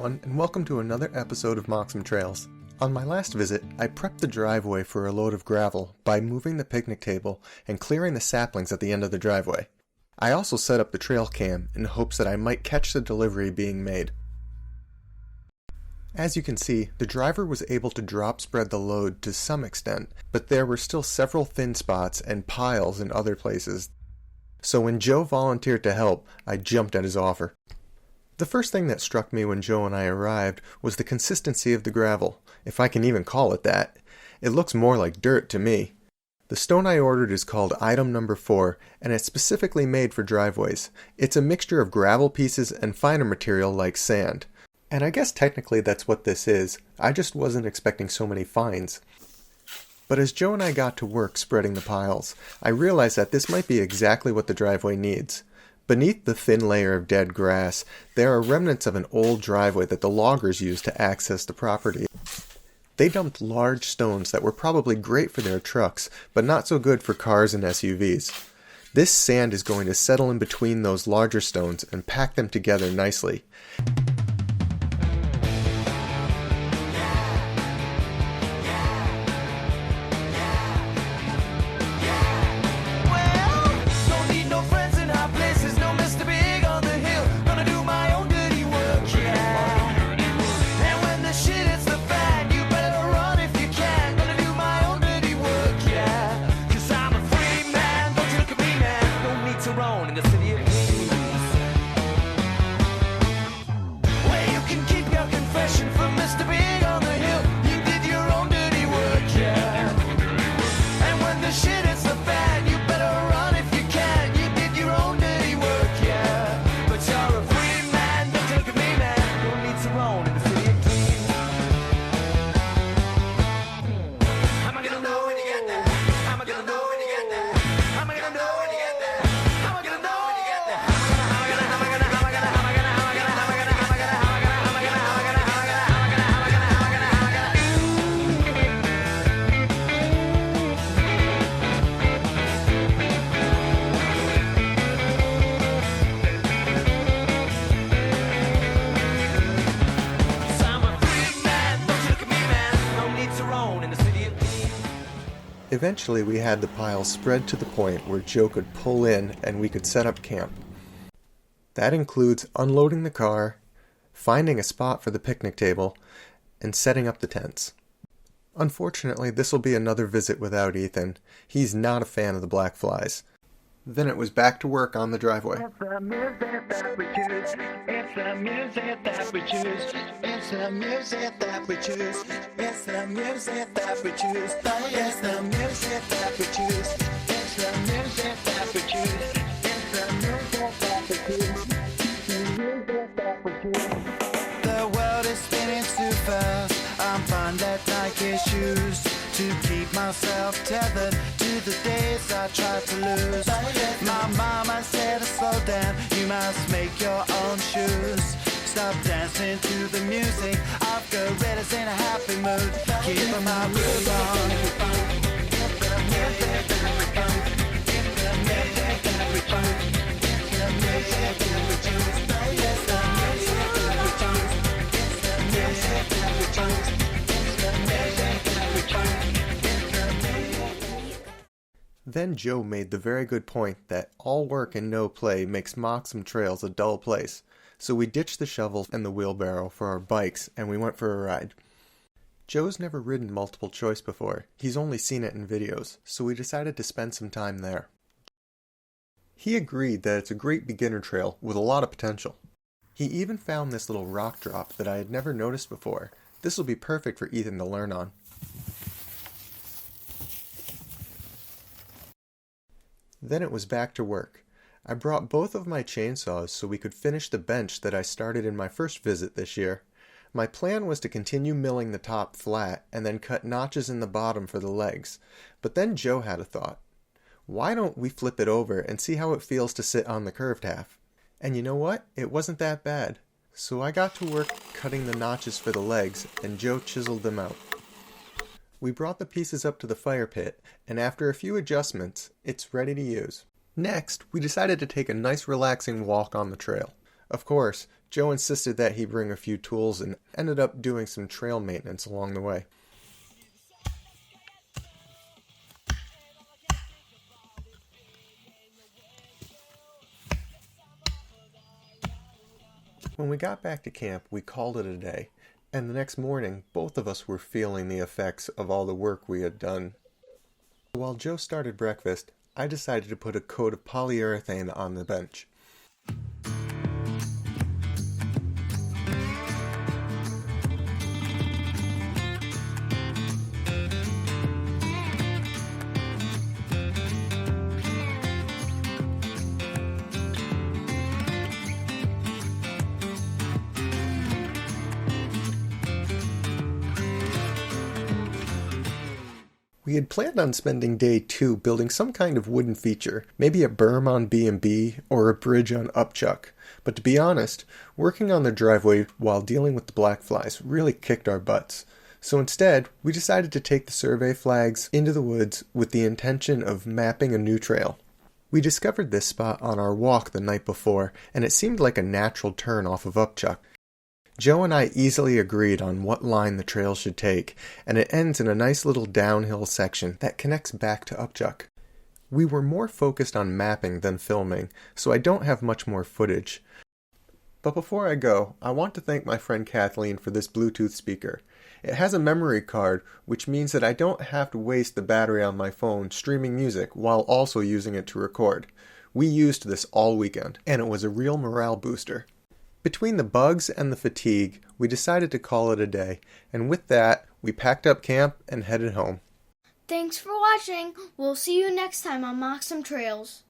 everyone, and welcome to another episode of Moxham Trails. On my last visit, I prepped the driveway for a load of gravel by moving the picnic table and clearing the saplings at the end of the driveway. I also set up the trail cam in hopes that I might catch the delivery being made. As you can see, the driver was able to drop spread the load to some extent, but there were still several thin spots and piles in other places. So when Joe volunteered to help, I jumped at his offer. The first thing that struck me when Joe and I arrived was the consistency of the gravel, if I can even call it that. It looks more like dirt to me. The stone I ordered is called item number 4, and it's specifically made for driveways. It's a mixture of gravel pieces and finer material like sand. And I guess technically that's what this is. I just wasn't expecting so many fines. But as Joe and I got to work spreading the piles, I realized that this might be exactly what the driveway needs. Beneath the thin layer of dead grass, there are remnants of an old driveway that the loggers used to access the property. They dumped large stones that were probably great for their trucks, but not so good for cars and SUVs. This sand is going to settle in between those larger stones and pack them together nicely. Eventually we had the pile spread to the point where Joe could pull in and we could set up camp. That includes unloading the car, finding a spot for the picnic table, and setting up the tents. Unfortunately, this will be another visit without Ethan. He's not a fan of the black flies. Then it was back to work on the driveway. It's the music that we choose. It's the music that we choose. It's the music that we choose. It's the music that we choose. It's the music that we choose. It's the music that we choose. It's the music that we choose. The music that we choose. The world is spinning too fast. I'm finding Nike shoes to keep myself tethered to the days I tried to lose. My mama said to slow down, you must make your own shoes. Stop dancing to the music, I've got gorillas in a happy mood. Keep my groove on. It's the music that we choose. It's the music that we choose. It's the music that we choose. It's the music that we choose. It's the music that we choose. It's the music that we choose. Then Joe made the very good point that all work and no play makes Moxham Trails a dull place, so we ditched the shovel and the wheelbarrow for our bikes and we went for a ride. Joe's never ridden multiple choice before, he's only seen it in videos, so we decided to spend some time there. He agreed that it's a great beginner trail with a lot of potential. He even found this little rock drop that I had never noticed before. This will be perfect for Ethan to learn on. Then it was back to work. I brought both of my chainsaws so we could finish the bench that I started in my first visit this year. My plan was to continue milling the top flat and then cut notches in the bottom for the legs. But then Joe had a thought. Why don't we flip it over and see how it feels to sit on the curved half? And you know what? It wasn't that bad. So I got to work cutting the notches for the legs and Joe chiseled them out. We brought the pieces up to the fire pit, and after a few adjustments, it's ready to use. Next, we decided to take a nice relaxing walk on the trail. Of course, Joe insisted that he bring a few tools and ended up doing some trail maintenance along the way. When we got back to camp, we called it a day, and the next morning, both of us were feeling the effects of all the work we had done. While Joe started breakfast, I decided to put a coat of polyurethane on the bench. We had planned on spending day 2 building some kind of wooden feature, maybe a berm on B&B or a bridge on Upchuck. But to be honest, working on the driveway while dealing with the black flies really kicked our butts. So instead, we decided to take the survey flags into the woods with the intention of mapping a new trail. We discovered this spot on our walk the night before, and it seemed like a natural turn off of Upchuck. Joe and I easily agreed on what line the trail should take, and it ends in a nice little downhill section that connects back to Upchuck. We were more focused on mapping than filming, so I don't have much more footage. But before I go, I want to thank my friend Kathleen for this Bluetooth speaker. It has a memory card, which means that I don't have to waste the battery on my phone streaming music while also using it to record. We used this all weekend, and it was a real morale booster. Between the bugs and the fatigue, we decided to call it a day, and with that, we packed up camp and headed home. Thanks for watching. We'll see you next time on Moxham Trails.